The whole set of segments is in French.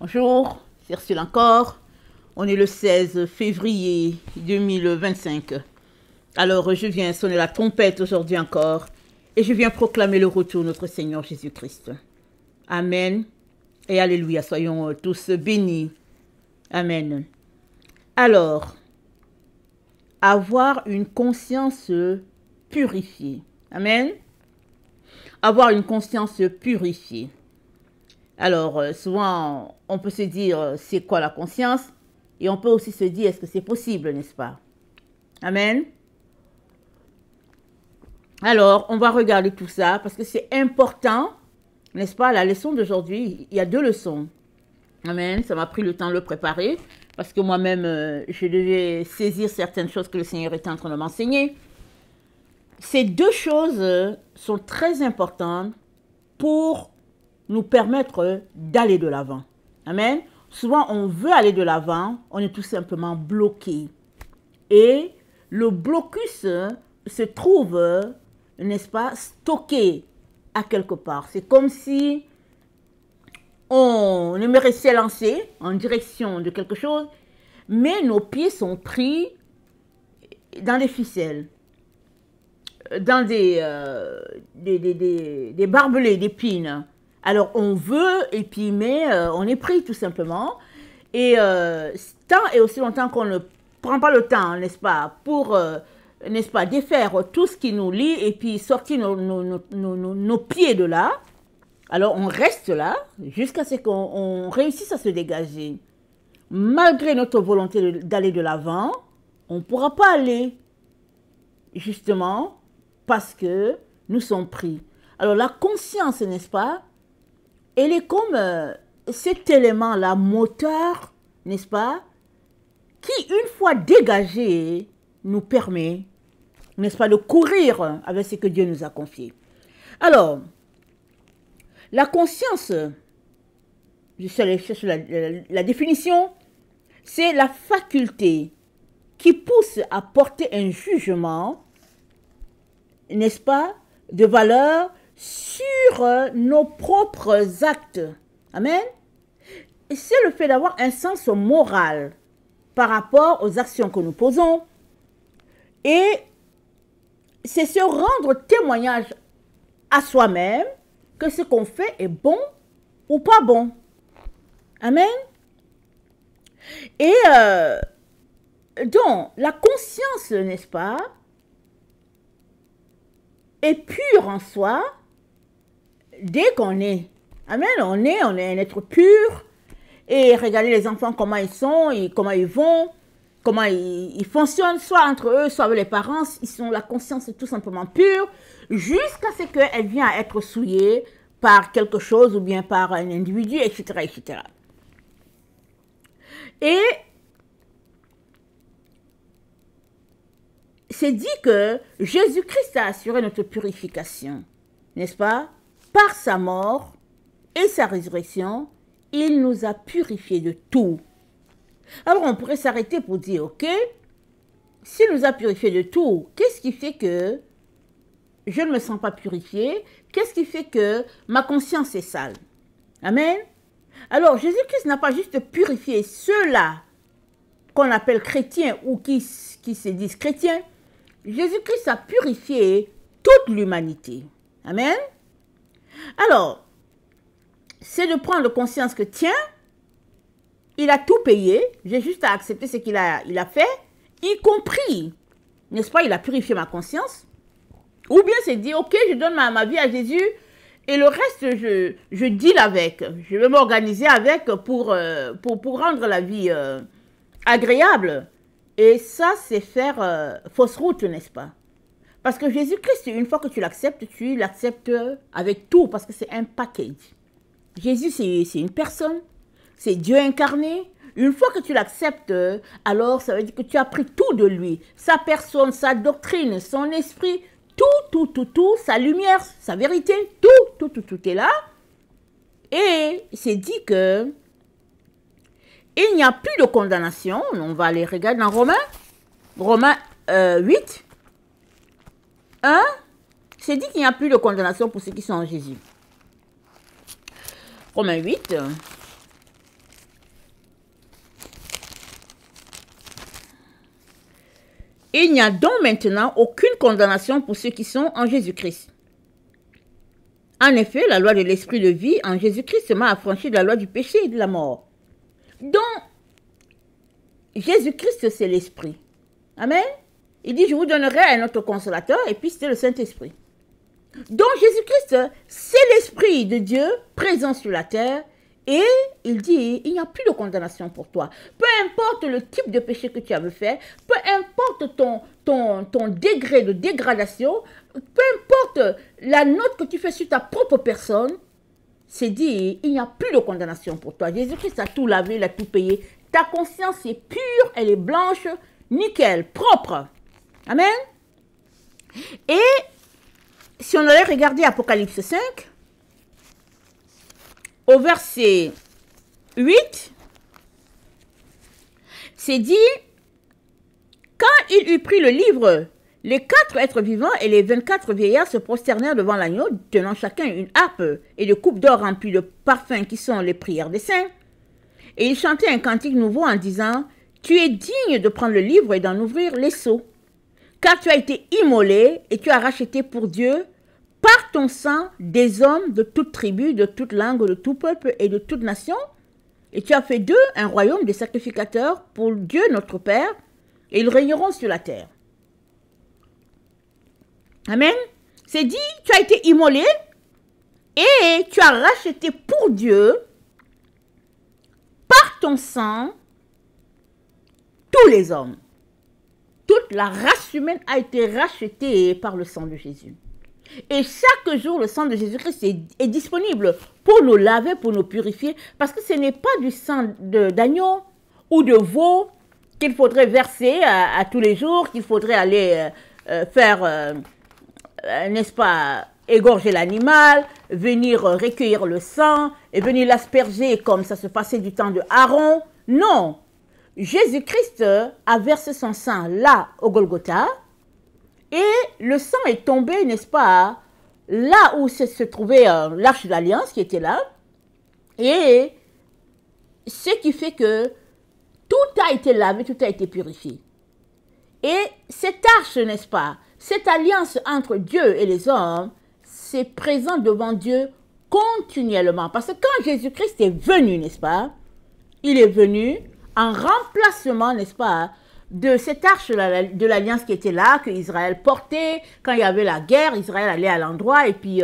Bonjour, c'est Ursule encore. On est le 16 février 2025. Alors, je viens sonner la trompette aujourd'hui encore et je viens proclamer le retour de notre Seigneur Jésus-Christ. Amen et alléluia, soyons tous bénis. Amen. Alors, avoir une conscience purifiée. Amen. Avoir une conscience purifiée. Alors, souvent, on peut se dire, c'est quoi la conscience? Et on peut aussi se dire, est-ce que c'est possible, n'est-ce pas? Amen. Alors, on va regarder tout ça parce que c'est important, n'est-ce pas? La leçon d'aujourd'hui, il y a 2 leçons. Amen. Ça m'a pris le temps de le préparer parce que moi-même, je devais saisir certaines choses que le Seigneur était en train de m'enseigner. Ces 2 choses sont très importantes pour nous permettre d'aller de l'avant. Amen. Souvent, on veut aller de l'avant, on est tout simplement bloqué. Et le blocus se trouve, n'est-ce pas, stocké à quelque part. C'est comme si on aimerait s'élancer en direction de quelque chose, mais nos pieds sont pris dans des ficelles, dans des barbelés d'épines. Alors, on veut, et puis, mais on est pris tout simplement. Et tant et aussi longtemps qu'on ne prend pas le temps, n'est-ce pas, pour, n'est-ce pas, défaire tout ce qui nous lie et puis sortir nos pieds de là, alors on reste là jusqu'à ce qu'on réussisse à se dégager. Malgré notre volonté d'aller de l'avant, on ne pourra pas aller, justement, parce que nous sommes pris. Alors, la conscience, n'est-ce pas, elle est comme cet élément-là, moteur, n'est-ce pas, qui, une fois dégagé, nous permet, n'est-ce pas, de courir avec ce que Dieu nous a confié. Alors, la conscience, je cherche la définition, c'est la faculté qui pousse à porter un jugement, n'est-ce pas, de valeur sur nos propres actes. Amen. Et c'est le fait d'avoir un sens moral par rapport aux actions que nous posons. Et c'est se rendre témoignage à soi-même que ce qu'on fait est bon ou pas bon. Amen. Et donc, la conscience, n'est-ce pas, est pure en soi dès qu'on est. Amen. On est un être pur. Et regardez les enfants, comment ils sont, comment ils vont, comment ils fonctionnent, soit entre eux, soit avec les parents. Ils ont la conscience tout simplement pure, jusqu'à ce qu'elle vienne à être souillée par quelque chose ou bien par un individu, etc., etc. Et c'est dit que Jésus-Christ a assuré notre purification, n'est-ce pas? Par sa mort et sa résurrection, il nous a purifiés de tout. Alors on pourrait s'arrêter pour dire, ok, s'il nous a purifiés de tout, qu'est-ce qui fait que je ne me sens pas purifié? Qu'est-ce qui fait que ma conscience est sale? Amen. Alors Jésus-Christ n'a pas juste purifié ceux-là qu'on appelle chrétiens ou qui se disent chrétiens. Jésus-Christ a purifié toute l'humanité. Amen. Alors, c'est de prendre conscience que, tiens, il a tout payé, j'ai juste à accepter ce qu'il a fait, y compris, n'est-ce pas, il a purifié ma conscience. Ou bien c'est dire, ok, je donne ma vie à Jésus, et le reste, je deal avec. Je vais m'organiser avec pour rendre la vie agréable. Et ça, c'est faire fausse route, n'est-ce pas? Parce que Jésus-Christ, une fois que tu l'acceptes avec tout, parce que c'est un package. Jésus, c'est une personne, c'est Dieu incarné. Une fois que tu l'acceptes, alors ça veut dire que tu as pris tout de lui. Sa personne, sa doctrine, son esprit, tout, sa lumière, sa vérité, tout est là. Et c'est dit que il n'y a plus de condamnation. On va aller regarder dans Romains 8, 1. C'est dit qu'il n'y a plus de condamnation pour ceux qui sont en Jésus. Romains 8, Il n'y a donc maintenant aucune condamnation pour ceux qui sont en Jésus-Christ. En effet, la loi de l'esprit de vie en Jésus-Christ m'a affranchi de la loi du péché et de la mort. Donc, Jésus-Christ, c'est l'esprit. Amen. Il dit, je vous donnerai un autre consolateur, et puis c'est le Saint-Esprit. Donc, Jésus-Christ, c'est l'esprit de Dieu présent sur la terre, et il dit, il n'y a plus de condamnation pour toi. Peu importe le type de péché que tu avais fait, peu importe ton degré de dégradation, peu importe la note que tu fais sur ta propre personne, c'est dit, il n'y a plus de condamnation pour toi. Jésus-Christ a tout lavé, il a tout payé. Ta conscience est pure, elle est blanche, nickel, propre. Amen. Et si on allait regarder Apocalypse 5, au verset 8, c'est dit, quand il eut pris le livre, les 4 êtres vivants et les 24 vieillards se prosternèrent devant l'agneau, tenant chacun une harpe et des coupes d'or remplies de parfums qui sont les prières des saints. Et ils chantaient un cantique nouveau en disant, « Tu es digne de prendre le livre et d'en ouvrir les sceaux, car tu as été immolé et tu as racheté pour Dieu par ton sang des hommes de toute tribu, de toute langue, de tout peuple et de toute nation. Et tu as fait d'eux un royaume de sacrificateurs pour Dieu notre Père, et ils régneront sur la terre. » Amen. C'est dit, tu as été immolé et tu as racheté pour Dieu, par ton sang, tous les hommes. Toute la race humaine a été rachetée par le sang de Jésus. Et chaque jour, le sang de Jésus-Christ est disponible pour nous laver, pour nous purifier, parce que ce n'est pas du sang d'agneau ou de veau qu'il faudrait verser à tous les jours, qu'il faudrait aller faire, n'est-ce pas, égorger l'animal, venir recueillir le sang et venir l'asperger comme ça se passait du temps de Aaron. Non, Jésus-Christ a versé son sang là au Golgotha et le sang est tombé, n'est-ce pas, là où se trouvait l'arche de l'Alliance qui était là. Et ce qui fait que tout a été lavé, tout a été purifié. Et cette arche, n'est-ce pas, cette alliance entre Dieu et les hommes, c'est présent devant Dieu continuellement. Parce que quand Jésus-Christ est venu, n'est-ce pas, il est venu en remplacement, n'est-ce pas, de cette arche de l'alliance qui était là, que Israël portait. Quand il y avait la guerre, Israël allait à l'endroit et puis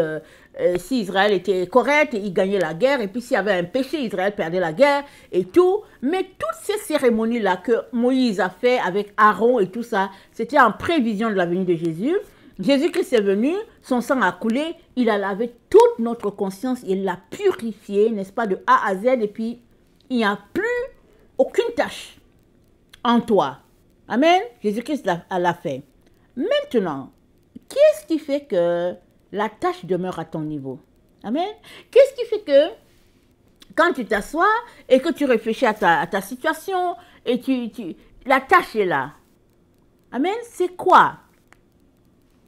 si Israël était correct, il gagnait la guerre. Et puis s'il y avait un péché, Israël perdait la guerre et tout. Mais toutes ces cérémonies-là que Moïse a fait avec Aaron et tout ça, c'était en prévision de la venue de Jésus. Jésus-Christ est venu, son sang a coulé, il a lavé toute notre conscience, il l'a purifiée, n'est-ce pas, de A à Z. Et puis, il n'y a plus aucune tâche en toi. Amen. Jésus-Christ l'a fait. Maintenant, qu'est-ce qui fait que la tâche demeure à ton niveau? Amen. Qu'est-ce qui fait que quand tu t'assois et que tu réfléchis à ta situation et la tâche est là? Amen. C'est quoi?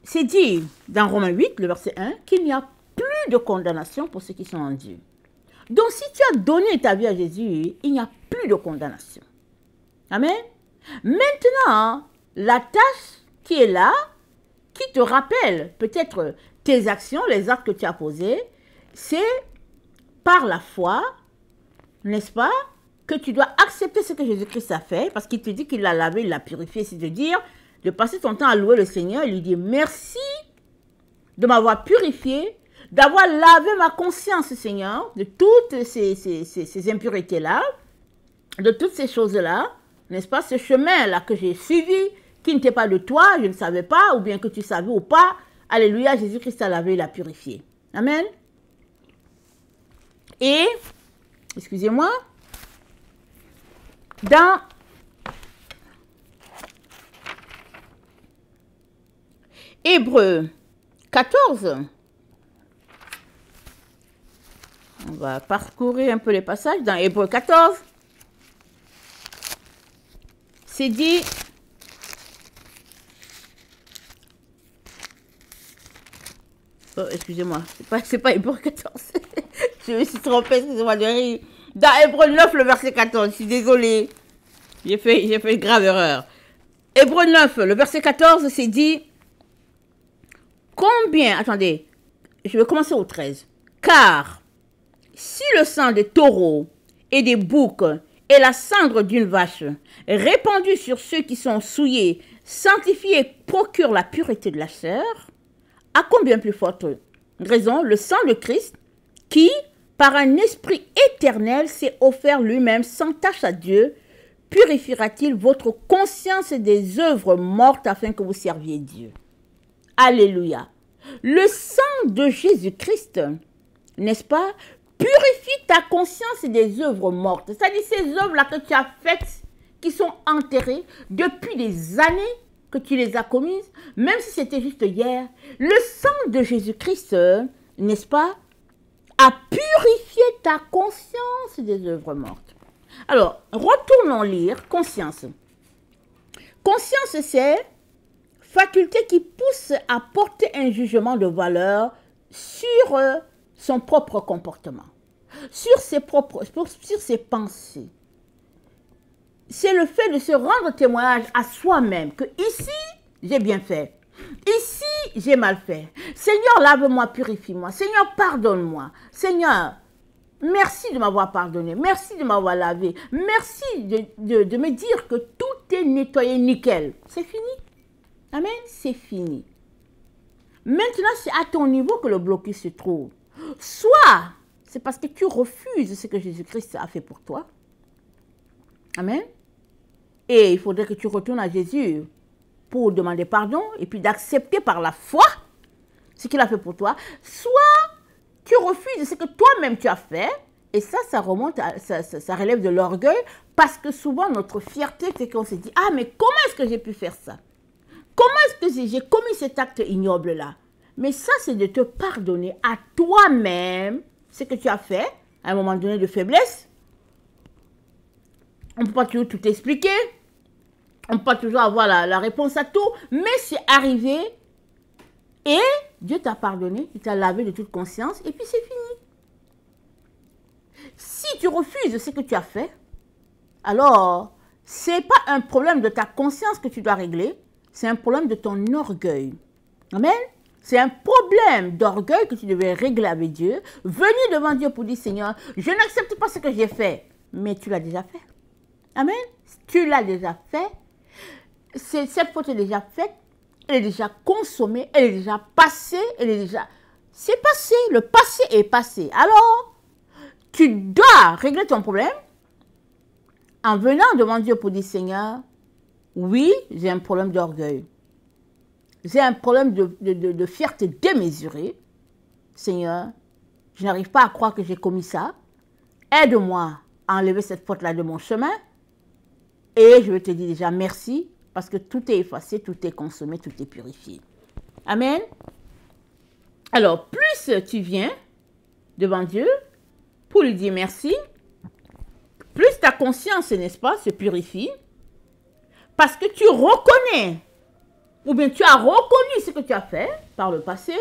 C'est dit dans Romains 8, le verset 1, qu'il n'y a plus de condamnation pour ceux qui sont en Dieu. Donc, si tu as donné ta vie à Jésus, il n'y a plus de condamnation. Amen. Maintenant, la tâche qui est là, qui te rappelle peut-être tes actions, les actes que tu as posés, c'est par la foi, n'est-ce pas, que tu dois accepter ce que Jésus-Christ a fait, parce qu'il te dit qu'il l'a lavé, il l'a purifié, c'est de dire, de passer ton temps à louer le Seigneur et lui dire merci de m'avoir purifié, d'avoir lavé ma conscience, Seigneur, de toutes ces impuretés-là, de toutes ces choses-là, n'est-ce pas, ce chemin-là que j'ai suivi, qui n'était pas de toi, je ne savais pas, ou bien que tu savais ou pas. Alléluia, Jésus-Christ a lavé, il a purifié. Amen. Et, excusez-moi, dans Hébreux 14, on va parcourir un peu les passages. Dans Hébreux 14, c'est dit, oh, excusez-moi, c'est pas Hébreux 14, je me suis trompée, excusez-moi de rire. Dans Hébreux 9, le verset 14, je suis désolée, j'ai fait une grave erreur. Hébreux 9, le verset 14, c'est dit, combien, attendez, je vais commencer au 13. Car si le sang des taureaux et des boucs et la cendre d'une vache répandue sur ceux qui sont souillés sanctifie et procure la pureté de la chair, à combien plus forte raison le sang de Christ qui, par un esprit éternel, s'est offert lui-même sans tache à Dieu, purifiera-t-il votre conscience des œuvres mortes afin que vous serviez Dieu. Alléluia. Le sang de Jésus-Christ, n'est-ce pas, purifie ta conscience des œuvres mortes. C'est-à-dire ces œuvres-là que tu as faites, qui sont enterrées depuis des années que tu les as commises, même si c'était juste hier. Le sang de Jésus-Christ, n'est-ce pas, a purifié ta conscience des œuvres mortes. Alors, retournons lire conscience. Conscience, c'est faculté qui pousse à porter un jugement de valeur sur son propre comportement, sur ses pensées. C'est le fait de se rendre témoignage à soi-même que ici, j'ai bien fait. Ici, j'ai mal fait. Seigneur, lave-moi, purifie-moi. Seigneur, pardonne-moi. Seigneur, merci de m'avoir pardonné. Merci de m'avoir lavé. Merci de me dire que tout est nettoyé nickel. C'est fini. Amen, c'est fini. Maintenant, c'est à ton niveau que le blocus se trouve. Soit, c'est parce que tu refuses ce que Jésus-Christ a fait pour toi. Amen. Et il faudrait que tu retournes à Jésus pour demander pardon et puis d'accepter par la foi ce qu'il a fait pour toi. Soit tu refuses ce que toi-même tu as fait. Et ça remonte, ça relève de l'orgueil parce que souvent notre fierté fait qu'on se dit « Ah, mais comment est-ce que j'ai pu faire ça? Comment est-ce que j'ai commis cet acte ignoble-là » Mais ça, c'est de te pardonner à toi-même ce que tu as fait à un moment donné de faiblesse. On ne peut pas toujours tout expliquer. On ne peut pas toujours avoir la réponse à tout. Mais c'est arrivé et Dieu t'a pardonné, il t'a lavé de toute conscience et puis c'est fini. Si tu refuses ce que tu as fait, alors ce n'est pas un problème de ta conscience que tu dois régler, c'est un problème de ton orgueil. Amen. C'est un problème d'orgueil que tu devais régler avec Dieu. Venir devant Dieu pour dire, Seigneur, je n'accepte pas ce que j'ai fait. Mais tu l'as déjà fait. Amen. Tu l'as déjà fait. Cette faute est déjà faite. Elle est déjà consommée. Elle est déjà passée. C'est passé. Le passé est passé. Alors, tu dois régler ton problème en venant devant Dieu pour dire, Seigneur, oui, j'ai un problème d'orgueil. J'ai un problème de fierté démesurée. Seigneur, je n'arrive pas à croire que j'ai commis ça. Aide-moi à enlever cette faute-là de mon chemin. Et je vais te dire déjà merci parce que tout est effacé, tout est consommé, tout est purifié. Amen. Alors, plus tu viens devant Dieu pour lui dire merci, plus ta conscience, n'est-ce pas, se purifie parce que tu reconnais ou bien tu as reconnu ce que tu as fait par le passé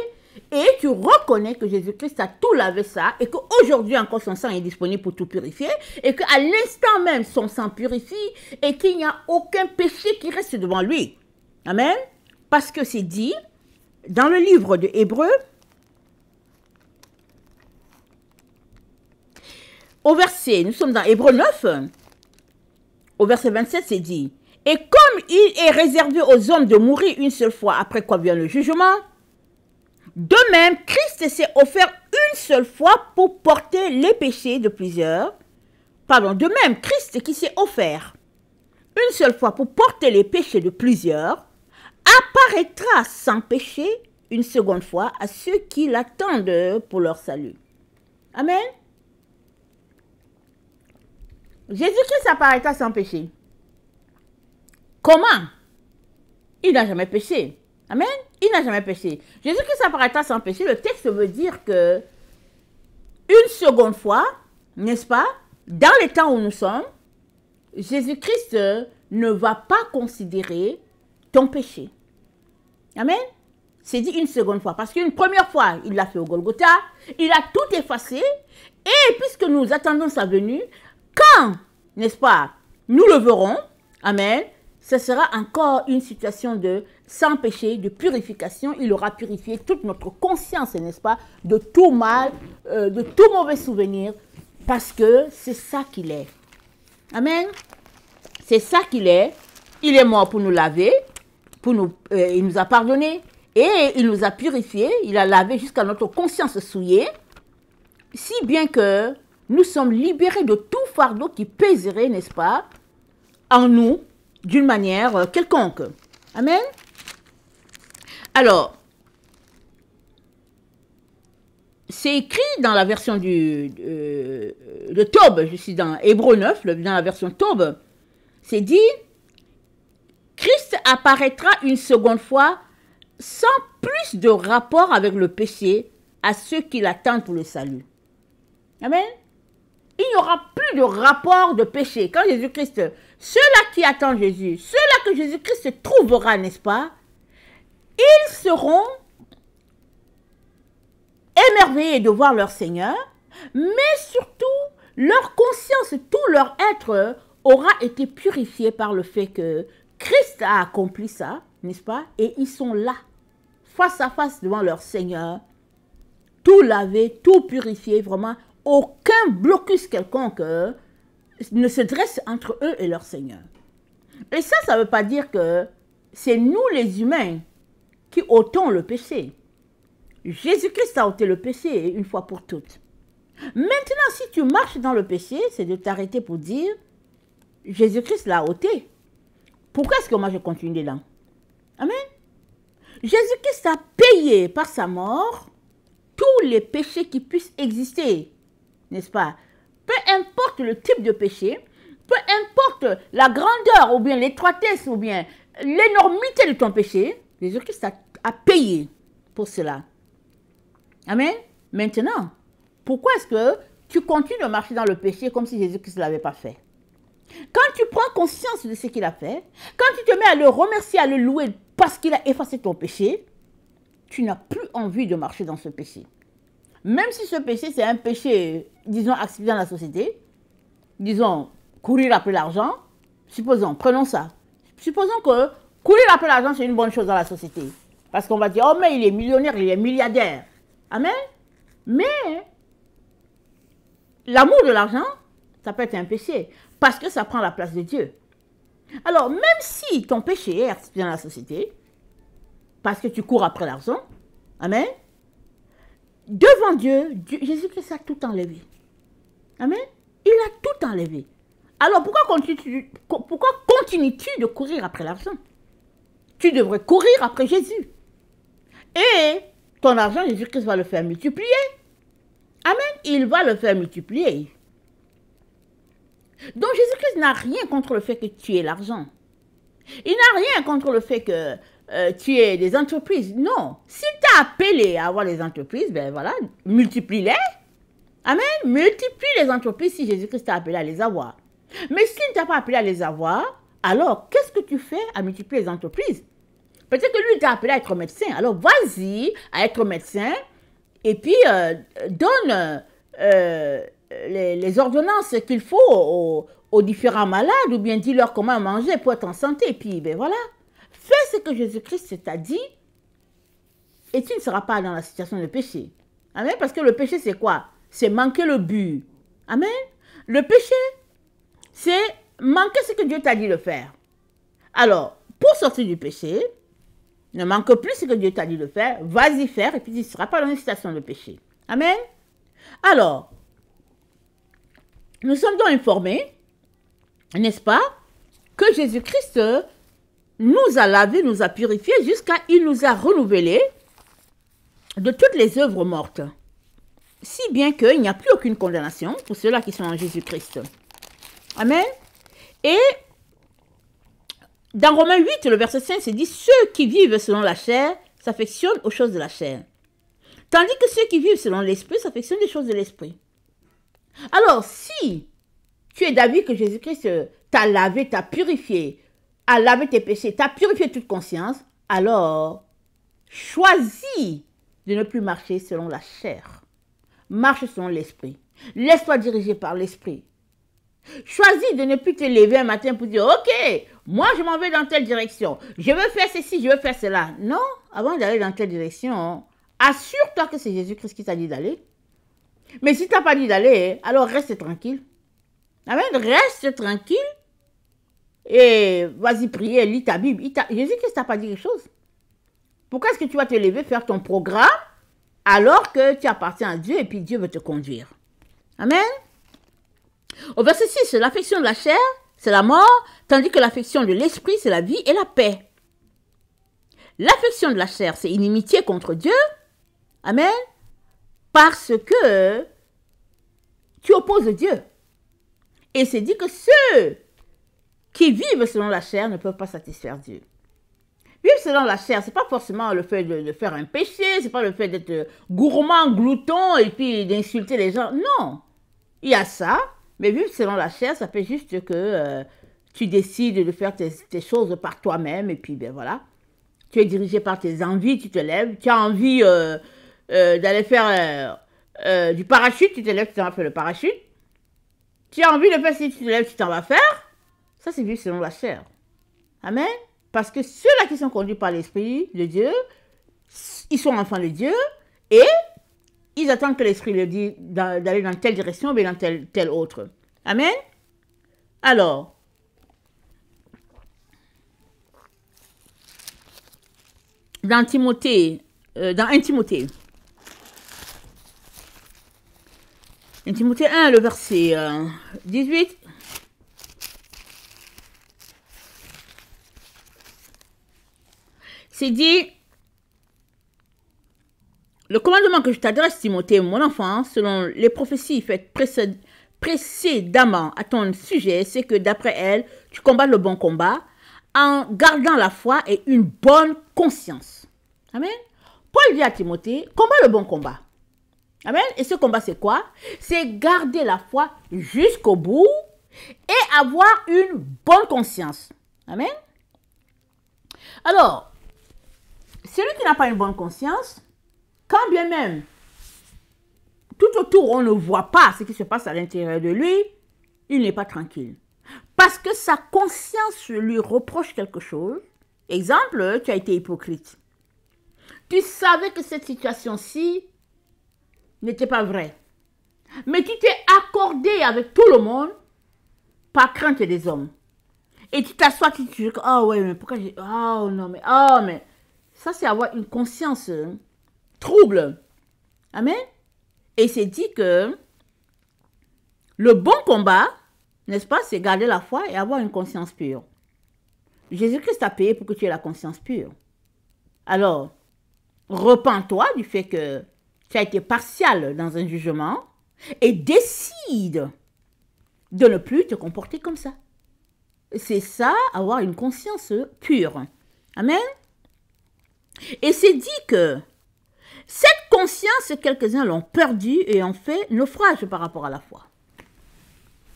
et tu reconnais que Jésus-Christ a tout lavé ça et qu'aujourd'hui encore son sang est disponible pour tout purifier et qu'à l'instant même son sang purifie et qu'il n'y a aucun péché qui reste devant lui. Amen. Parce que c'est dit dans le livre de Hébreux, nous sommes dans Hébreux 9, au verset 27, c'est dit, et comme il est réservé aux hommes de mourir une seule fois, après quoi vient le jugement, de même, Christ s'est offert une seule fois pour porter les péchés de plusieurs. Pardon, de même, Christ qui s'est offert une seule fois pour porter les péchés de plusieurs, apparaîtra sans péché une seconde fois à ceux qui l'attendent pour leur salut. Amen. Jésus-Christ apparaîtra sans péché. Comment? Il n'a jamais péché. Amen. Il n'a jamais péché. Jésus-Christ apparaîtra sans péché. Le texte veut dire que une seconde fois, n'est-ce pas, dans les temps où nous sommes, Jésus-Christ ne va pas considérer ton péché. Amen. C'est dit une seconde fois. Parce qu'une première fois, il l'a fait au Golgotha. Il a tout effacé. Et puisque nous attendons sa venue, quand, n'est-ce pas, nous le verrons, amen, ce sera encore une situation de sans péché, de purification. Il aura purifié toute notre conscience, n'est-ce pas, de tout mal, de tout mauvais souvenir, parce que c'est ça qu'il est. Amen. C'est ça qu'il est. Il est mort pour nous laver, il nous a pardonné et il nous a purifiés. Il a lavé jusqu'à notre conscience souillée, si bien que nous sommes libérés de tout fardeau qui pèserait, n'est-ce pas, en nous, d'une manière quelconque. Amen. Alors, c'est écrit dans la version de Tob, je suis dans Hébreux 9, dans la version Tob, c'est dit, Christ apparaîtra une seconde fois sans plus de rapport avec le péché à ceux qui l'attendent pour le salut. Amen. Il n'y aura plus de rapport de péché. Quand Jésus-Christ, ceux-là qui attendent Jésus, ceux-là que Jésus-Christ trouvera, n'est-ce pas, ils seront émerveillés de voir leur Seigneur, mais surtout, leur conscience, tout leur être aura été purifié par le fait que Christ a accompli ça, n'est-ce pas, et ils sont là, face à face devant leur Seigneur, tout lavé, tout purifié, vraiment, aucun blocus quelconque ne se dresse entre eux et leur Seigneur. Et ça ne veut pas dire que c'est nous les humains qui ôtons le péché. Jésus-Christ a ôté le péché une fois pour toutes. Maintenant, si tu marches dans le péché, c'est de t'arrêter pour dire, Jésus-Christ l'a ôté. Pourquoi est-ce que moi je continue dedans? Amen. Jésus-Christ a payé par sa mort tous les péchés qui puissent exister. N'est-ce pas? Peu importe le type de péché, peu importe la grandeur ou bien l'étroitesse ou bien l'énormité de ton péché, Jésus-Christ a payé pour cela. Amen. Maintenant, pourquoi est-ce que tu continues de marcher dans le péché comme si Jésus-Christ ne l'avait pas fait? Quand tu prends conscience de ce qu'il a fait, quand tu te mets à le remercier, à le louer parce qu'il a effacé ton péché, tu n'as plus envie de marcher dans ce péché. Même si ce péché, c'est un péché, disons, accepté dans la société, disons, courir après l'argent, supposons, prenons ça. Supposons que courir après l'argent, c'est une bonne chose dans la société. Parce qu'on va dire, oh, mais il est millionnaire, il est milliardaire. Amen. Mais l'amour de l'argent, ça peut être un péché, parce que ça prend la place de Dieu. Alors, même si ton péché est accepté dans la société, parce que tu cours après l'argent, amen, devant Dieu, Jésus-Christ a tout enlevé. Amen. Il a tout enlevé. Alors, pourquoi continues-tu de courir après l'argent? Tu devrais courir après Jésus. Et ton argent, Jésus-Christ va le faire multiplier. Amen. Il va le faire multiplier. Donc, Jésus-Christ n'a rien contre le fait que tu aies l'argent. Il n'a rien contre le fait que tu aies des entreprises. Non. Si tu as appelé à avoir des entreprises, ben voilà, multiplie-les. Amen. Multiplie les entreprises si Jésus-Christ t'a appelé à les avoir. Mais s'il ne t'a pas appelé à les avoir, alors qu'est-ce que tu fais à multiplier les entreprises? Peut-être que lui t'a appelé à être médecin. Alors vas-y à être médecin et puis donne les ordonnances qu'il faut aux différents malades ou bien dis-leur comment manger pour être en santé. Et puis ben voilà, fais ce que Jésus-Christ t'a dit et tu ne seras pas dans la situation de péché. Amen. Parce que le péché c'est quoi? C'est manquer le but. Amen. Le péché, c'est manquer ce que Dieu t'a dit de faire. Alors, pour sortir du péché, ne manque plus ce que Dieu t'a dit de faire, vas-y faire et puis tu ne seras pas dans une situation de péché. Amen. Alors, nous sommes donc informés, n'est-ce pas, que Jésus-Christ nous a lavés, nous a purifiés jusqu'à il nous a renouvelés de toutes les œuvres mortes. Si bien qu'il n'y a plus aucune condamnation pour ceux-là qui sont en Jésus-Christ. Amen. Et dans Romains 8, le verset 5, c'est dit, ceux qui vivent selon la chair s'affectionnent aux choses de la chair. Tandis que ceux qui vivent selon l'esprit s'affectionnent des choses de l'esprit. Alors, si tu es d'avis que Jésus-Christ t'a lavé, t'a purifié, a lavé tes péchés, t'a purifié toute conscience, alors choisis de ne plus marcher selon la chair. Marche selon l'esprit. Laisse-toi diriger par l'esprit. Choisis de ne plus te lever un matin pour dire, ok, moi je m'en vais dans telle direction. Je veux faire ceci, je veux faire cela. Non, avant d'aller dans telle direction, assure-toi que c'est Jésus-Christ qui t'a dit d'aller. Mais si tu n'as pas dit d'aller, alors reste tranquille. Amen, reste tranquille. Et vas-y prier, lis ta Bible. Jésus-Christ t'a pas dit quelque chose. Pourquoi est-ce que tu vas te lever, faire ton programme, alors que tu appartiens à Dieu et puis Dieu veut te conduire? Amen. Au verset 6, l'affection de la chair, c'est la mort, tandis que l'affection de l'esprit, c'est la vie et la paix. L'affection de la chair, c'est inimitié contre Dieu. Amen. Parce que tu opposes Dieu. Et c'est dit que ceux qui vivent selon la chair ne peuvent pas satisfaire Dieu. Vivre selon la chair, c'est pas forcément le fait de faire un péché, c'est pas le fait d'être gourmand, glouton et puis d'insulter les gens. Non, il y a ça, mais vivre selon la chair, ça fait juste que tu décides de faire tes choses par toi-même et puis ben voilà. Tu es dirigé par tes envies, tu te lèves, tu as envie d'aller faire du parachute, tu te lèves, tu t'en vas faire le parachute. Tu as envie de faire si tu te lèves, tu t'en vas faire. Ça, c'est vivre selon la chair. Amen. Parce que ceux-là qui sont conduits par l'Esprit de Dieu, ils sont enfants de Dieu et ils attendent que l'Esprit leur dise d'aller dans telle direction ou dans telle autre. Amen. Alors, dans 1 Timothée, 1, le verset 18, c'est dit, le commandement que je t'adresse, Timothée, mon enfant, selon les prophéties faites précédemment à ton sujet, c'est que d'après elles, tu combats le bon combat en gardant la foi et une bonne conscience. Amen. Paul dit à Timothée, combat le bon combat. Amen. Et ce combat, c'est quoi? C'est garder la foi jusqu'au bout et avoir une bonne conscience. Amen. Alors, celui qui n'a pas une bonne conscience, quand bien même tout autour on ne voit pas ce qui se passe à l'intérieur de lui, il n'est pas tranquille. Parce que sa conscience lui reproche quelque chose. Exemple, tu as été hypocrite. Tu savais que cette situation-ci n'était pas vraie. Mais tu t'es accordé avec tout le monde par crainte des hommes. Et tu t'assois, tu te dis, oh ouais, mais pourquoi j'ai... Oh non, mais... Oh, mais... Ça, c'est avoir une conscience trouble. Amen. Et c'est dit que le bon combat, n'est-ce pas, c'est garder la foi et avoir une conscience pure. Jésus-Christ a payé pour que tu aies la conscience pure. Alors, repens-toi du fait que tu as été partial dans un jugement et décide de ne plus te comporter comme ça. C'est ça, avoir une conscience pure. Amen. Et c'est dit que cette conscience, quelques-uns l'ont perdue et ont fait naufrage par rapport à la foi.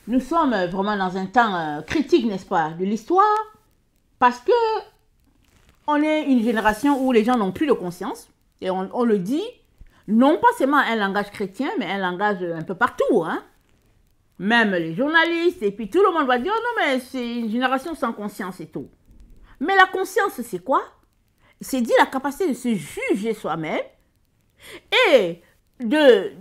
Nous sommes vraiment dans un temps critique, n'est-ce pas, de l'histoire, parce que on est une génération où les gens n'ont plus de conscience, et on le dit, non pas seulement un langage chrétien, mais un langage un peu partout, hein. Même les journalistes, et puis tout le monde va dire, oh non, mais c'est une génération sans conscience et tout. Mais la conscience, c'est quoi? C'est dit la capacité de se juger soi-même et de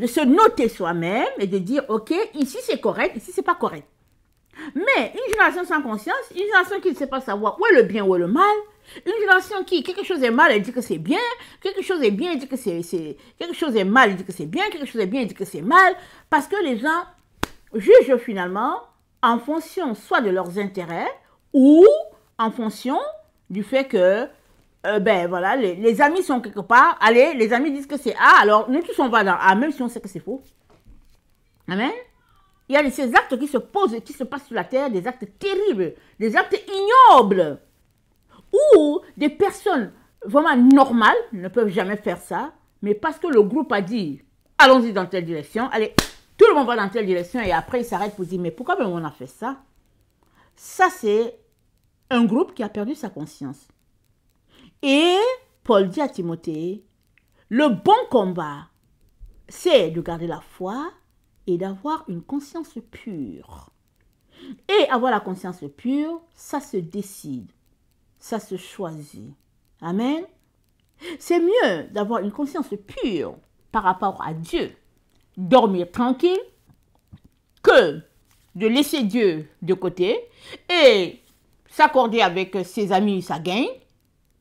se noter soi-même et de dire, ok, ici c'est correct, ici c'est pas correct. Mais une génération sans conscience, une génération qui ne sait pas savoir où est le bien, où est le mal, une génération qui, quelque chose est mal, elle dit que c'est bien, quelque chose est bien, elle dit que c'est quelque chose est mal, elle dit que c'est bien, quelque chose est bien, elle dit que c'est mal, parce que les gens jugent finalement en fonction soit de leurs intérêts ou en fonction du fait que ben voilà, les amis sont quelque part, allez, les amis disent que c'est A, alors nous tous on va dans A, même si on sait que c'est faux. Amen. Il y a ces actes qui se posent, qui se passent sur la terre, des actes terribles, des actes ignobles, où des personnes vraiment normales ne peuvent jamais faire ça, mais parce que le groupe a dit, allons-y dans telle direction, allez, tout le monde va dans telle direction, et après ils s'arrêtent pour dire, mais pourquoi même on a fait ça? Ça, c'est un groupe qui a perdu sa conscience. Et Paul dit à Timothée, le bon combat, c'est de garder la foi et d'avoir une conscience pure. Et avoir la conscience pure, ça se décide, ça se choisit. Amen. C'est mieux d'avoir une conscience pure par rapport à Dieu, dormir tranquille, que de laisser Dieu de côté et s'accorder avec ses amis sa gang,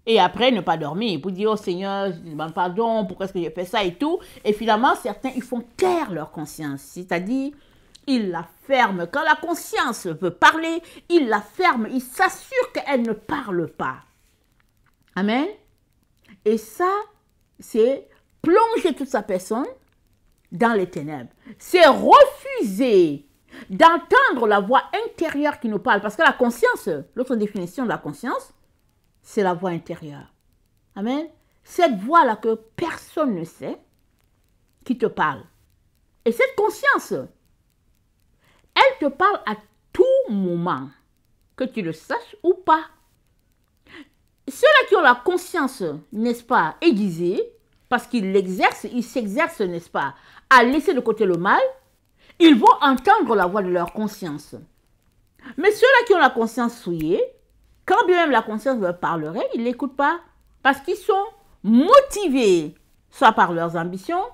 et après ne pas dormir pour dire, oh Seigneur, je demande pardon, pourquoi est-ce que j'ai fait ça et tout. Et finalement, certains, ils font taire leur conscience, c'est-à-dire, ils la ferment. Quand la conscience veut parler, ils la ferment, ils s'assurent qu'elle ne parle pas. Amen. Et ça, c'est plonger toute sa personne dans les ténèbres. C'est refuser d'entendre la voix intérieure qui nous parle. Parce que la conscience, l'autre définition de la conscience, c'est la voix intérieure. Amen. Cette voix-là que personne ne sait, qui te parle. Et cette conscience, elle te parle à tout moment, que tu le saches ou pas. Ceux-là qui ont la conscience, n'est-ce pas, aiguisée, parce qu'ils l'exercent, ils s'exercent, n'est-ce pas, à laisser de côté le mal, ils vont entendre la voix de leur conscience. Mais ceux-là qui ont la conscience souillée, quand bien même la conscience leur parlerait, ils ne l'écoutent pas, parce qu'ils sont motivés, soit par leurs ambitions,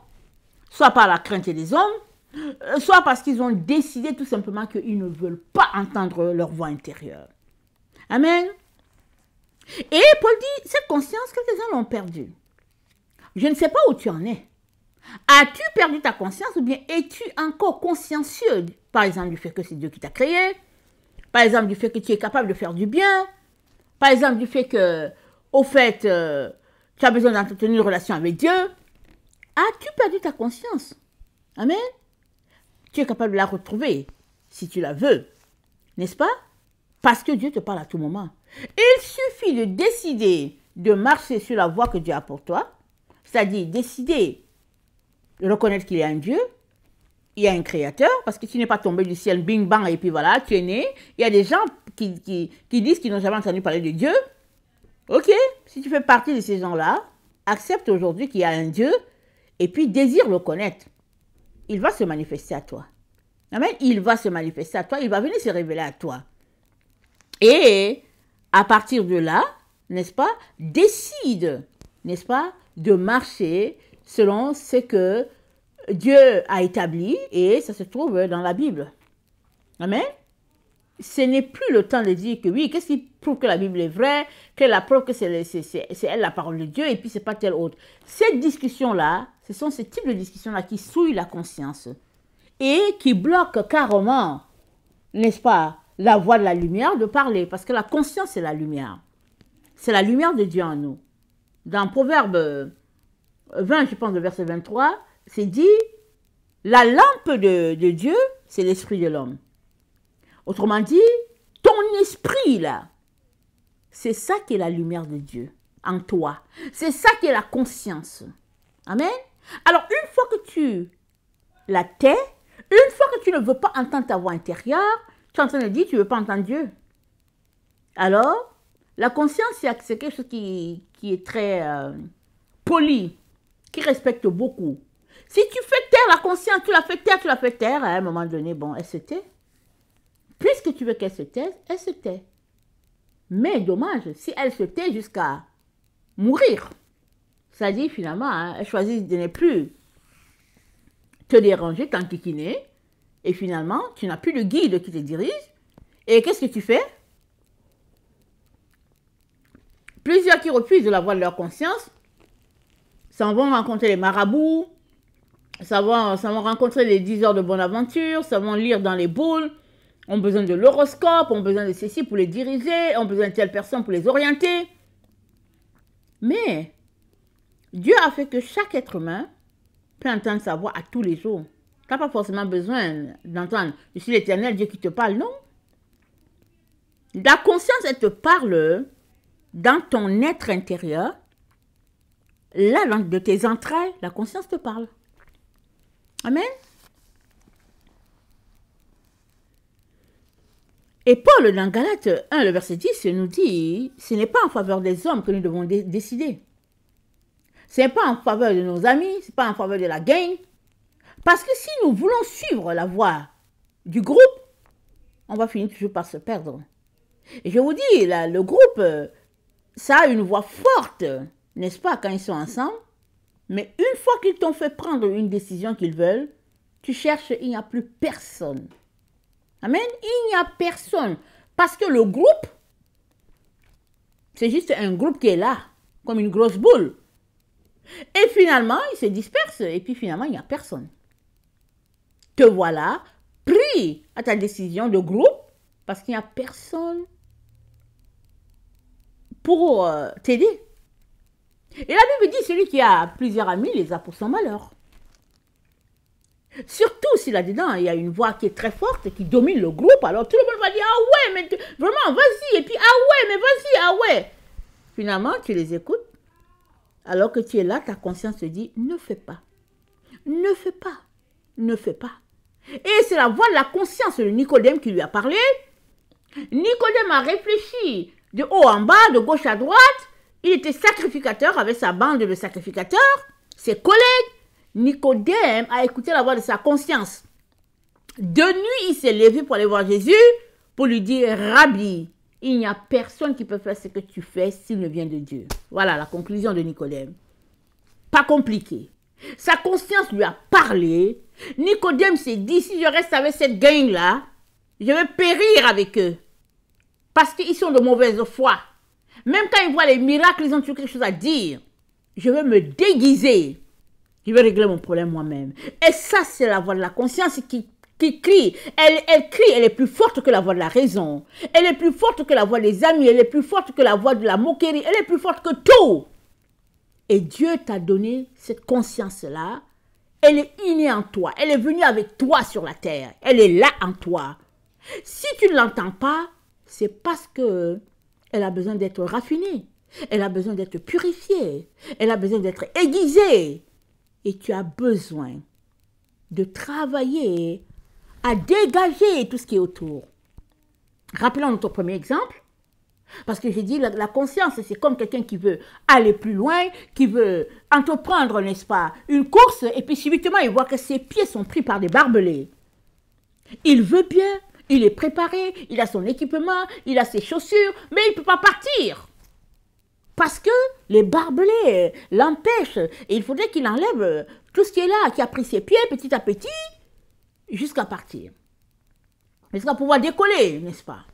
soit par la crainte des hommes, soit parce qu'ils ont décidé tout simplement qu'ils ne veulent pas entendre leur voix intérieure. Amen. Et Paul dit, cette conscience, quelques-uns l'ont perdue. Je ne sais pas où tu en es. As-tu perdu ta conscience ou bien es-tu encore consciencieux, par exemple, du fait que c'est Dieu qui t'a créé, par exemple, du fait que tu es capable de faire du bien, par exemple, du fait que, au fait, tu as besoin d'entretenir une relation avec Dieu. As-tu perdu ta conscience? Amen. Tu es capable de la retrouver, si tu la veux, n'est-ce pas? Parce que Dieu te parle à tout moment. Il suffit de décider de marcher sur la voie que Dieu a pour toi, c'est-à-dire décider de reconnaître qu'il y a un Dieu, il y a un créateur, parce que tu n'es pas tombé du ciel, bing bang, et puis voilà, tu es né. Il y a des gens qui disent qu'ils n'ont jamais entendu parler de Dieu. Ok, si tu fais partie de ces gens-là, accepte aujourd'hui qu'il y a un Dieu, et puis désire le connaître. Il va se manifester à toi. Amen. Il va se manifester à toi, il va venir se révéler à toi. Et à partir de là, n'est-ce pas, décide, n'est-ce pas, de marcher selon ce que Dieu a établi et ça se trouve dans la Bible. Amen. Ce n'est plus le temps de dire que oui, qu'est-ce qui prouve que la Bible est vraie, que la preuve que c'est elle la parole de Dieu et puis c'est pas tel autre. Cette discussion-là, ce sont ces types de discussions-là qui souillent la conscience et qui bloquent carrément, n'est-ce pas, la voix de la lumière de parler, parce que la conscience, c'est la lumière. C'est la lumière de Dieu en nous. Dans Proverbe 20, je pense, le verset 23, c'est dit, la lampe de Dieu, c'est l'esprit de l'homme. Autrement dit, ton esprit, là, c'est ça qui est la lumière de Dieu en toi. C'est ça qui est la conscience. Amen. Alors, une fois que tu la tais, une fois que tu ne veux pas entendre ta voix intérieure, tu es en train de dire, tu ne veux pas entendre Dieu. Alors, la conscience, c'est quelque chose qui est très poli, qui respecte beaucoup. Si tu fais taire la conscience, tu la fais taire, à un moment donné, bon, elle se tait. Puisque tu veux qu'elle se taise, elle se tait. Mais dommage, si elle se tait jusqu'à mourir, c'est-à-dire finalement, hein, elle choisit de ne plus te déranger, t'enquiquiner, et finalement, tu n'as plus de guide qui te dirige. Et qu'est-ce que tu fais? Plusieurs qui refusent de la voix de leur conscience s'en vont rencontrer les marabouts, s'en vont rencontrer les 10 heures de bonne aventure, s'en vont lire dans les boules, ont besoin de l'horoscope, ont besoin de ceci pour les diriger, ont besoin de telle personne pour les orienter. Mais Dieu a fait que chaque être humain peut entendre sa voix à tous les jours. Tu n'as pas forcément besoin d'entendre « Je suis l'Éternel, Dieu qui te parle », non. La conscience, elle te parle dans ton être intérieur. Là, de tes entrailles, la conscience te parle. Amen. Et Paul, dans Galates 1, le verset 10, nous dit, ce n'est pas en faveur des hommes que nous devons décider. Ce n'est pas en faveur de nos amis, ce n'est pas en faveur de la gang. Parce que si nous voulons suivre la voie du groupe, on va finir toujours par se perdre. Et je vous dis, là, le groupe, ça a une voix forte, n'est-ce pas, quand ils sont ensemble. Mais une fois qu'ils t'ont fait prendre une décision qu'ils veulent, tu cherches, il n'y a plus personne. Amen. Il n'y a personne. Parce que le groupe, c'est juste un groupe qui est là, comme une grosse boule. Et finalement, il se disperse. Et puis finalement, il n'y a personne. Te voilà pris à ta décision de groupe parce qu'il n'y a personne pour t'aider. Et la Bible dit, celui qui a plusieurs amis les a pour son malheur. Surtout si là-dedans, il y a une voix qui est très forte et qui domine le groupe, alors tout le monde va dire, ah ouais, mais vraiment, vas-y, et puis, ah ouais, mais vas-y, ah ouais. Finalement, tu les écoutes, alors que tu es là, ta conscience te dit, ne fais pas, ne fais pas, ne fais pas. Et c'est la voix de la conscience de Nicodème qui lui a parlé. Nicodème a réfléchi de haut en bas, de gauche à droite. Il était sacrificateur avec sa bande de sacrificateurs, ses collègues. Nicodème a écouté la voix de sa conscience. De nuit, il s'est levé pour aller voir Jésus, pour lui dire, Rabbi, il n'y a personne qui peut faire ce que tu fais s'il ne vient de Dieu. Voilà la conclusion de Nicodème. Pas compliqué. Sa conscience lui a parlé. Nicodème s'est dit, si je reste avec cette gang-là, je vais périr avec eux. Parce qu'ils sont de mauvaise foi. Même quand ils voient les miracles, ils ont toujours quelque chose à dire. Je vais me déguiser. Je vais régler mon problème moi-même. Et ça, c'est la voix de la conscience qui crie. Elle crie, elle est plus forte que la voix de la raison. Elle est plus forte que la voix des amis. Elle est plus forte que la voix de la moquerie. Elle est plus forte que tout. Et Dieu t'a donné cette conscience-là. Elle est innée en toi. Elle est venue avec toi sur la terre. Elle est là en toi. Si tu ne l'entends pas, c'est parce que elle a besoin d'être raffinée. Elle a besoin d'être purifiée. Elle a besoin d'être aiguisée. Et tu as besoin de travailler à dégager tout ce qui est autour. Rappelons notre premier exemple. Parce que j'ai dit, la conscience, c'est comme quelqu'un qui veut aller plus loin, qui veut entreprendre, n'est-ce pas, une course, et puis subitement, il voit que ses pieds sont pris par des barbelés. Il veut bien, il est préparé, il a son équipement, il a ses chaussures, mais il ne peut pas partir. Parce que les barbelés l'empêchent. Et il faudrait qu'il enlève tout ce qui est là, qui a pris ses pieds petit à petit, jusqu'à partir. Jusqu'à pouvoir décoller, n'est-ce pas?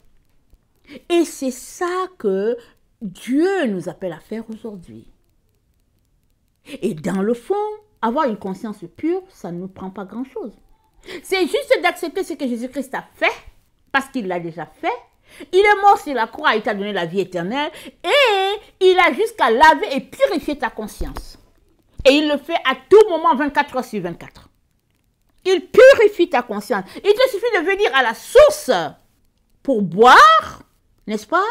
Et c'est ça que Dieu nous appelle à faire aujourd'hui. Et dans le fond, avoir une conscience pure, ça ne nous prend pas grand-chose. C'est juste d'accepter ce que Jésus-Christ a fait, parce qu'il l'a déjà fait. Il est mort sur la croix, il t'a donné la vie éternelle, et il a jusqu'à laver et purifier ta conscience. Et il le fait à tout moment, 24 heures sur 24. Il purifie ta conscience. Il te suffit de venir à la source pour boire, n'est-ce pas,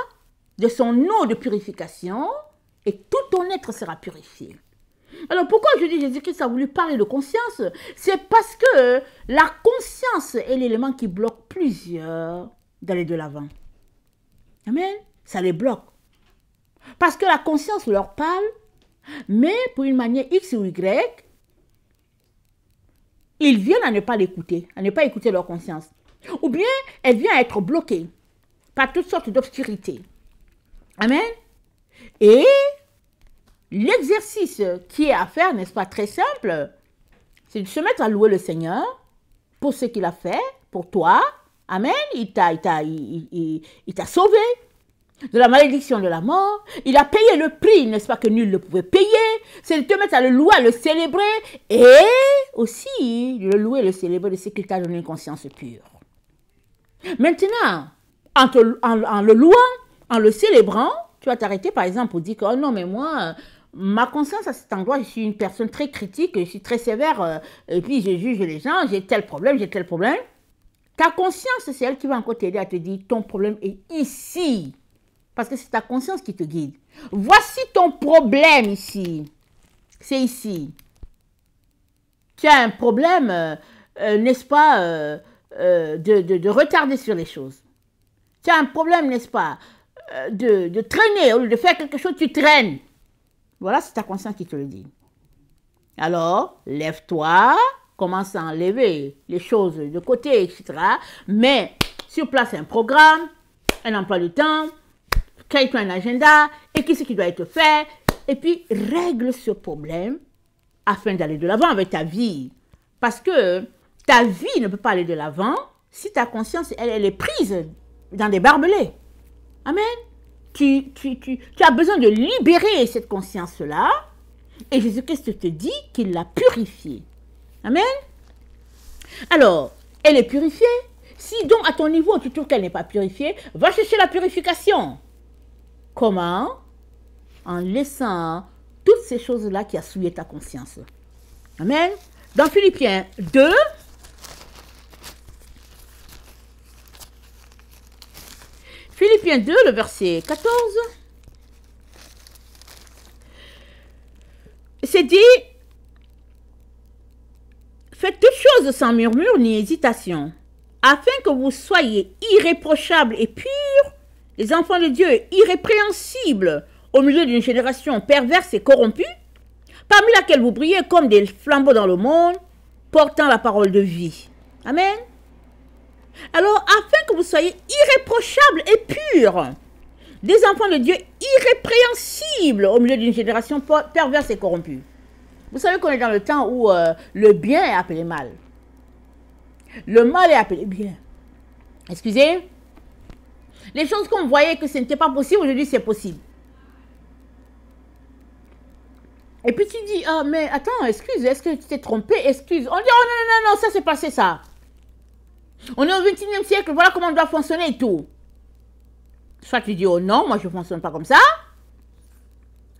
de son eau de purification, et tout ton être sera purifié. Alors pourquoi je dis Jésus-Christ a voulu parler de conscience? C'est parce que la conscience est l'élément qui bloque plusieurs d'aller de l'avant. Amen. Ça les bloque. Parce que la conscience leur parle, mais pour une manière X ou Y, ils viennent à ne pas l'écouter, à ne pas écouter leur conscience. Ou bien, elle vient à être bloquée par toutes sortes d'obscurités. Amen. Et l'exercice qui est à faire, n'est-ce pas, très simple, c'est de se mettre à louer le Seigneur pour ce qu'il a fait, pour toi. Amen. Il t'a sauvé de la malédiction de la mort. Il a payé le prix, n'est-ce pas, que nul ne pouvait payer. C'est de te mettre à le louer, à le célébrer. Et aussi, de le louer, le célébrer de ce qu'il t'a donné une conscience pure. Maintenant, en le louant, en le célébrant, tu vas t'arrêter par exemple pour dire que, oh non, mais moi, ma conscience à cet endroit, je suis une personne très critique, je suis très sévère, et puis je juge les gens, j'ai tel problème, j'ai tel problème. Ta conscience, c'est elle qui va encore t'aider à te dire, ton problème est ici. Parce que c'est ta conscience qui te guide. Voici ton problème ici. C'est ici. Tu as un problème, n'est-ce pas, de retarder sur les choses. Tu as un problème, n'est-ce pas, de traîner. Au lieu de faire quelque chose, tu traînes. Voilà, c'est ta conscience qui te le dit. Alors, lève-toi commence à enlever les choses de côté, etc. Mais sur place, un programme, un emploi du temps, crée-toi un agenda, et qu'est-ce qui doit être fait, et puis règle ce problème afin d'aller de l'avant avec ta vie. Parce que ta vie ne peut pas aller de l'avant si ta conscience, elle est prise dans des barbelés. Amen. Tu as besoin de libérer cette conscience-là, et Jésus-Christ te dit qu'il l'a purifiée. Amen. Alors, elle est purifiée. Si donc à ton niveau tu trouves qu'elle n'est pas purifiée, va chercher la purification. Comment? En laissant toutes ces choses-là qui a souillé ta conscience. Amen. Dans Philippiens 2, le verset 14, c'est dit, faites toutes choses sans murmure ni hésitation, afin que vous soyez irréprochables et purs, les enfants de Dieu irrépréhensibles au milieu d'une génération perverse et corrompue, parmi laquelle vous brillez comme des flambeaux dans le monde, portant la parole de vie. Amen. Alors, afin que vous soyez irréprochables et purs, des enfants de Dieu irrépréhensibles au milieu d'une génération perverse et corrompue. Vous savez qu'on est dans le temps où le bien est appelé mal. Le mal est appelé bien. Excusez. Les choses qu'on voyait que ce n'était pas possible, aujourd'hui c'est possible. Et puis tu dis, ah mais attends, excuse, est-ce que tu t'es trompé? Excuse. On dit, oh non, ça s'est passé ça. On est au 21e siècle, voilà comment on doit fonctionner et tout. Soit tu dis, oh non, moi je ne fonctionne pas comme ça.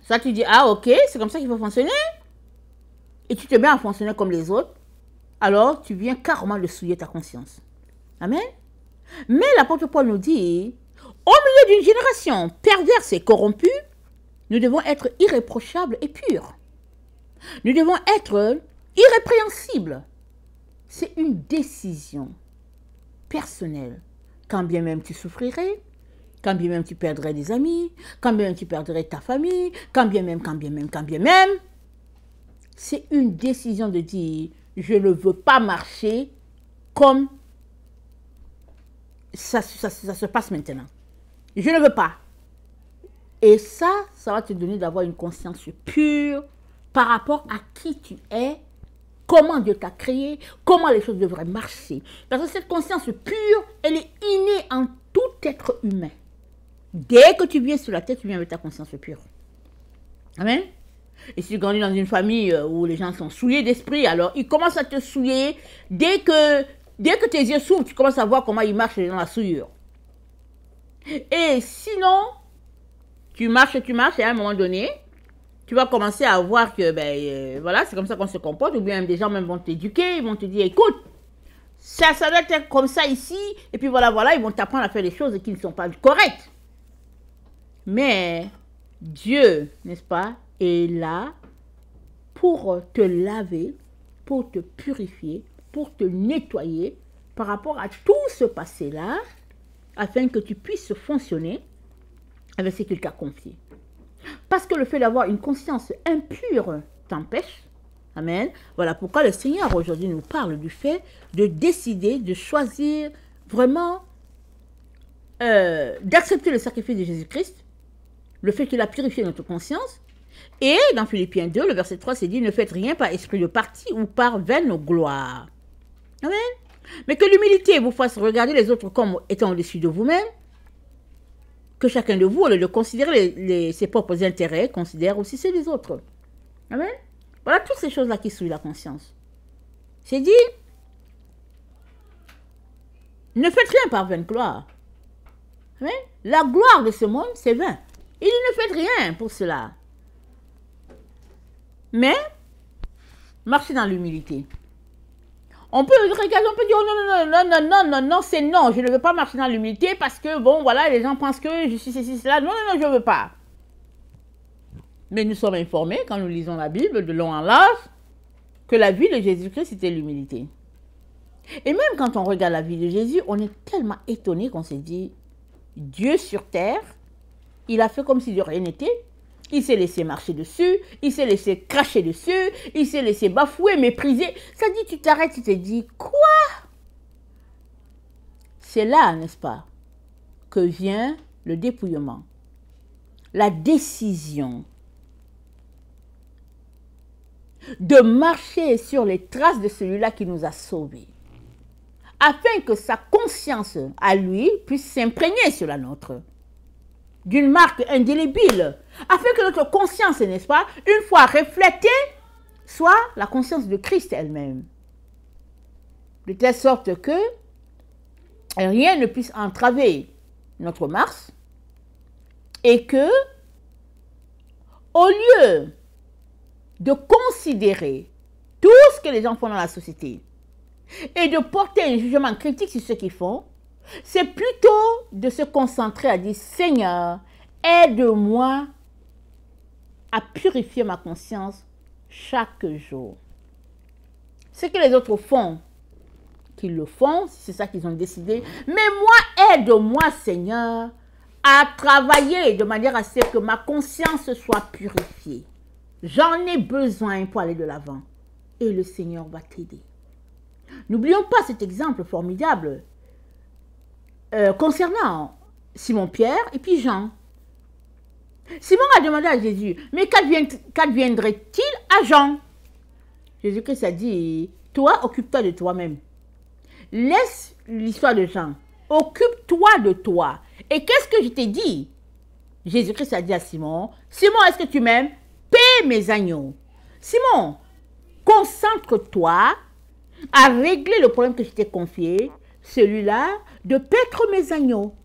Soit tu dis, ah ok, c'est comme ça qu'il faut fonctionner. Et tu te mets à fonctionner comme les autres. Alors tu viens carrément de souiller ta conscience. Amen. Mais l'apôtre Paul nous dit, au milieu d'une génération perverse et corrompue, nous devons être irréprochables et purs. Nous devons être irrépréhensibles. C'est une décision personnelle. Quand bien même tu souffrirais, quand bien même tu perdrais des amis, quand bien même tu perdrais ta famille, quand bien même, c'est une décision de dire, je ne veux pas marcher comme ça se passe maintenant. Je ne veux pas. Et ça va te donner d'avoir une conscience pure par rapport à qui tu es, comment Dieu t'a créé, comment les choses devraient marcher. Parce que cette conscience pure, elle est innée en tout être humain. Dès que tu viens sur la terre, tu viens avec ta conscience pure. Amen. Et si tu grandis dans une famille où les gens sont souillés d'esprit, alors ils commencent à te souiller. Dès que tes yeux s'ouvrent, tu commences à voir comment ils marchent dans la souillure. Et sinon, tu marches, et à un moment donné, tu vas commencer à voir que, voilà, c'est comme ça qu'on se comporte, ou bien des gens même vont t'éduquer, ils vont te dire, écoute, ça doit être comme ça ici, et puis voilà, ils vont t'apprendre à faire des choses qui ne sont pas correctes. Mais Dieu, n'est-ce pas, est là pour te laver, pour te purifier, pour te nettoyer par rapport à tout ce passé-là, afin que tu puisses fonctionner avec ce qu'il t'a confié. Parce que le fait d'avoir une conscience impure t'empêche. Amen. Voilà pourquoi le Seigneur aujourd'hui nous parle du fait de décider, de choisir vraiment d'accepter le sacrifice de Jésus-Christ, le fait qu'il a purifié notre conscience. Et dans Philippiens 2, le verset 3, c'est dit, ne faites rien par esprit de parti ou par vaine gloire. Amen. Mais que l'humilité vous fasse regarder les autres comme étant au-dessus de vous-même, que chacun de vous, au lieu de considérer ses propres intérêts, considère aussi ceux des autres. Amen. Voilà toutes ces choses-là qui souillent la conscience. C'est dit, ne faites rien par vaine gloire. Amen. La gloire de ce monde, c'est vain. Il ne fait rien pour cela. Mais, marchez dans l'humilité. On peut regarder, on peut dire non, c'est non, je ne veux pas marcher dans l'humilité parce que, bon, voilà, les gens pensent que je suis ceci, cela. Non, je ne veux pas. Mais nous sommes informés, quand nous lisons la Bible de long en large, que la vie de Jésus-Christ, c'était l'humilité. Et même quand on regarde la vie de Jésus, on est tellement étonné qu'on se dit, Dieu sur terre, il a fait comme si de rien n'était. Il s'est laissé marcher dessus, il s'est laissé cracher dessus, il s'est laissé bafouer, mépriser. Ça dit, tu t'arrêtes, tu te dis, quoi? C'est là, n'est-ce pas, que vient le dépouillement, la décision de marcher sur les traces de celui-là qui nous a sauvés, afin que sa conscience à lui puisse s'imprégner sur la nôtre, d'une marque indélébile, afin que notre conscience, n'est-ce pas, une fois reflétée, soit la conscience de Christ elle-même, de telle sorte que rien ne puisse entraver notre marche, et que, au lieu de considérer tout ce que les gens font dans la société et de porter un jugement critique sur ce qu'ils font, c'est plutôt de se concentrer à dire, Seigneur, aide-moi à purifier ma conscience chaque jour. Ce que les autres font, qu'ils le font, c'est ça qu'ils ont décidé. Mais moi, aide-moi, Seigneur, à travailler de manière à ce que ma conscience soit purifiée. J'en ai besoin pour aller de l'avant. Et le Seigneur va t'aider. N'oublions pas cet exemple formidable concernant Simon-Pierre et puis Jean. Simon a demandé à Jésus, mais qu'adviendrait-il à Jean? Jésus-Christ a dit, toi, occupe-toi de toi-même. Laisse l'histoire de Jean. Occupe-toi de toi. Et qu'est-ce que je t'ai dit? Jésus-Christ a dit à Simon, Simon, est-ce que tu m'aimes? Paie mes agneaux. Simon, concentre-toi à régler le problème que je t'ai confié, celui-là de paître mes agneaux.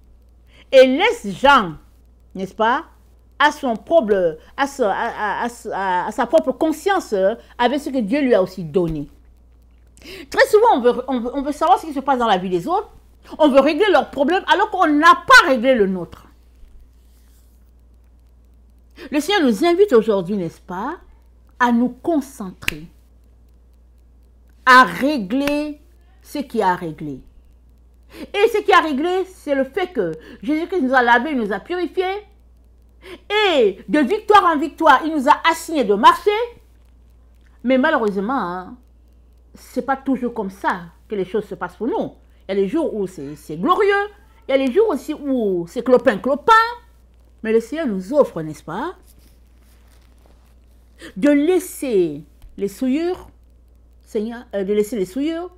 Et laisse Jean, n'est-ce pas, à sa propre conscience avec ce que Dieu lui a aussi donné. Très souvent, on veut savoir ce qui se passe dans la vie des autres. On veut régler leurs problèmes alors qu'on n'a pas réglé le nôtre. Le Seigneur nous invite aujourd'hui, n'est-ce pas, à nous concentrer, à régler ce qui a réglé. Et ce qui a réglé, c'est le fait que Jésus-Christ nous a lavé, il nous a purifiés. Et de victoire en victoire, il nous a assigné de marcher. Mais malheureusement, hein, ce n'est pas toujours comme ça que les choses se passent pour nous. Il y a des jours où c'est glorieux. Il y a des jours aussi où c'est clopin-clopin. Mais le Seigneur nous offre, n'est-ce pas, de laisser les souillures, Seigneur, de laisser les souillures.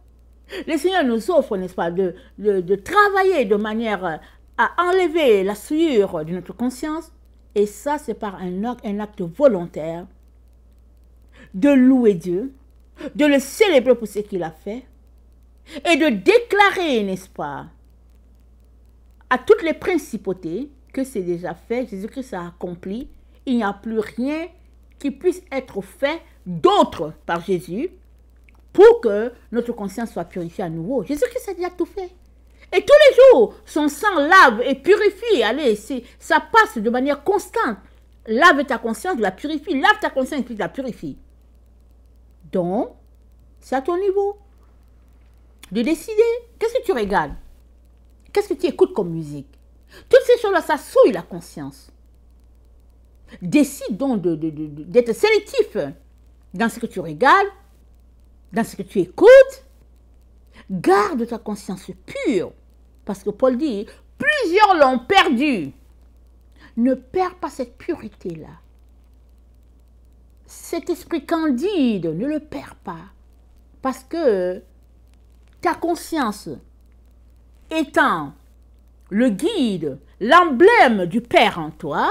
Le Seigneur nous offre, n'est-ce pas, de travailler de manière à enlever la souillure de notre conscience. Et ça, c'est par un acte volontaire de louer Dieu, de le célébrer pour ce qu'il a fait et de déclarer, n'est-ce pas, à toutes les principautés que c'est déjà fait, Jésus-Christ a accompli, il n'y a plus rien qui puisse être fait d'autre par Jésus pour que notre conscience soit purifiée à nouveau. Jésus-Christ a déjà tout fait. Et tous les jours, son sang lave et purifie. Allez, ça passe de manière constante. Lave ta conscience, la purifie. Lave ta conscience, puis la purifie. Donc, c'est à ton niveau de décider. Qu'est-ce que tu regardes? Qu'est-ce que tu écoutes comme musique? Toutes ces choses-là, ça souille la conscience. Décide donc d'être sélectif dans ce que tu regardes, dans ce que tu écoutes. Garde ta conscience pure. Parce que Paul dit, plusieurs l'ont perdu. Ne perds pas cette pureté-là. Cet esprit candide, ne le perds pas. Parce que ta conscience étant le guide, l'emblème du Père en toi,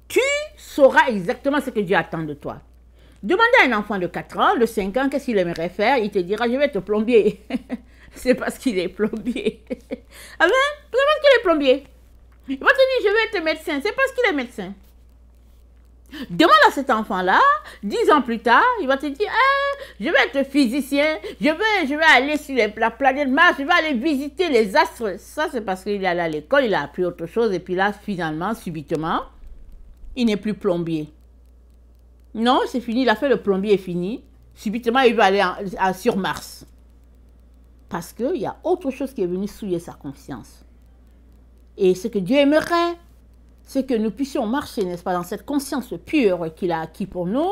tu sauras exactement ce que Dieu attend de toi. Demandez à un enfant de 4 ans, de 5 ans, qu'est-ce qu'il aimerait faire, il te dira, je vais être plombier. C'est parce qu'il est plombier. Ah ben, c'est parce qu'il est plombier. Il va te dire, je vais être médecin, c'est parce qu'il est médecin. Demande à cet enfant-là, 10 ans plus tard, il va te dire, je vais être physicien, je vais aller sur la planète Mars, je vais aller visiter les astres. Ça, c'est parce qu'il est allé à l'école, il a appris autre chose, et puis là, finalement, subitement, il n'est plus plombier. Non, c'est fini, il a fait le plombier, est fini. Subitement, il va aller sur Mars. Parce qu'il y a autre chose qui est venu souiller sa conscience. Et ce que Dieu aimerait, c'est que nous puissions marcher, n'est-ce pas, dans cette conscience pure qu'il a acquis pour nous,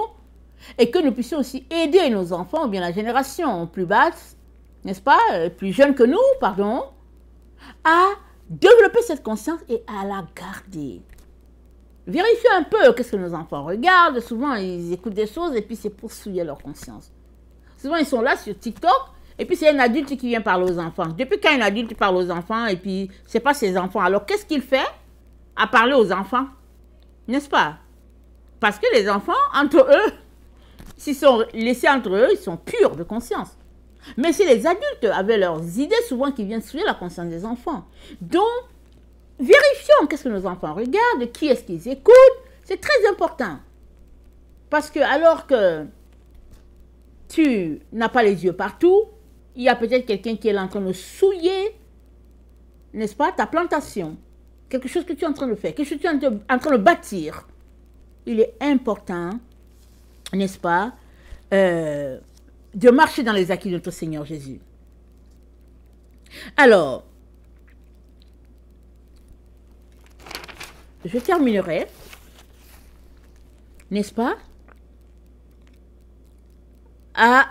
et que nous puissions aussi aider nos enfants, ou bien la génération plus basse, n'est-ce pas, plus jeune que nous, pardon, à développer cette conscience et à la garder. Vérifiez un peu qu'est-ce que nos enfants regardent. Souvent, ils écoutent des choses et puis c'est pour souiller leur conscience. Souvent, ils sont là sur TikTok et puis c'est un adulte qui vient parler aux enfants. Depuis quand un adulte parle aux enfants et puis c'est pas ses enfants, alors qu'est-ce qu'il fait à parler aux enfants? N'est-ce pas? Parce que les enfants, entre eux, s'ils sont laissés entre eux, ils sont purs de conscience. Mais si les adultes avaient leurs idées, souvent qui viennent souiller la conscience des enfants. Donc, vérifions qu'est-ce que nos enfants regardent, qui est-ce qu'ils écoutent. C'est très important. Parce que alors que tu n'as pas les yeux partout, il y a peut-être quelqu'un qui est là en train de souiller, n'est-ce pas, ta plantation. Quelque chose que tu es en train de faire, quelque chose que tu es en train de bâtir. Il est important, n'est-ce pas, de marcher dans les acquis de notre Seigneur Jésus. Alors, je terminerai, n'est-ce pas, à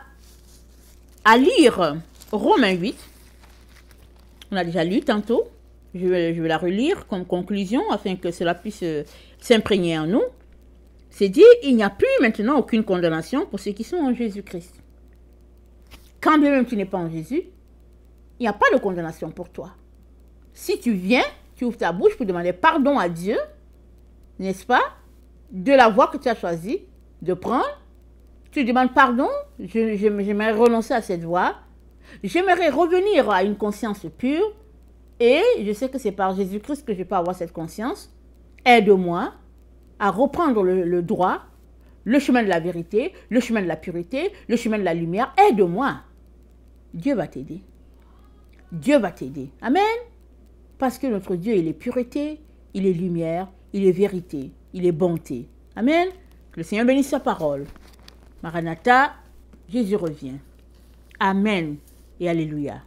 lire Romains 8. On a déjà lu tantôt. Je vais la relire comme conclusion afin que cela puisse s'imprégner en nous. C'est dit, il n'y a plus maintenant aucune condamnation pour ceux qui sont en Jésus-Christ. Quand bien même tu n'es pas en Jésus, il n'y a pas de condamnation pour toi. Si tu viens, tu ouvres ta bouche pour demander pardon à Dieu, n'est-ce pas, de la voie que tu as choisie de prendre. Tu demandes pardon, j'aimerais renoncer à cette voie, j'aimerais revenir à une conscience pure, et je sais que c'est par Jésus-Christ que je peux avoir cette conscience. Aide-moi à reprendre le droit, le chemin de la vérité, le chemin de la pureté, le chemin de la lumière. Aide-moi. Dieu va t'aider. Dieu va t'aider. Amen. Parce que notre Dieu, il est pureté, il est lumière, il est vérité, il est bonté. Amen. Que le Seigneur bénisse sa parole. Maranatha, Jésus revient. Amen et alléluia.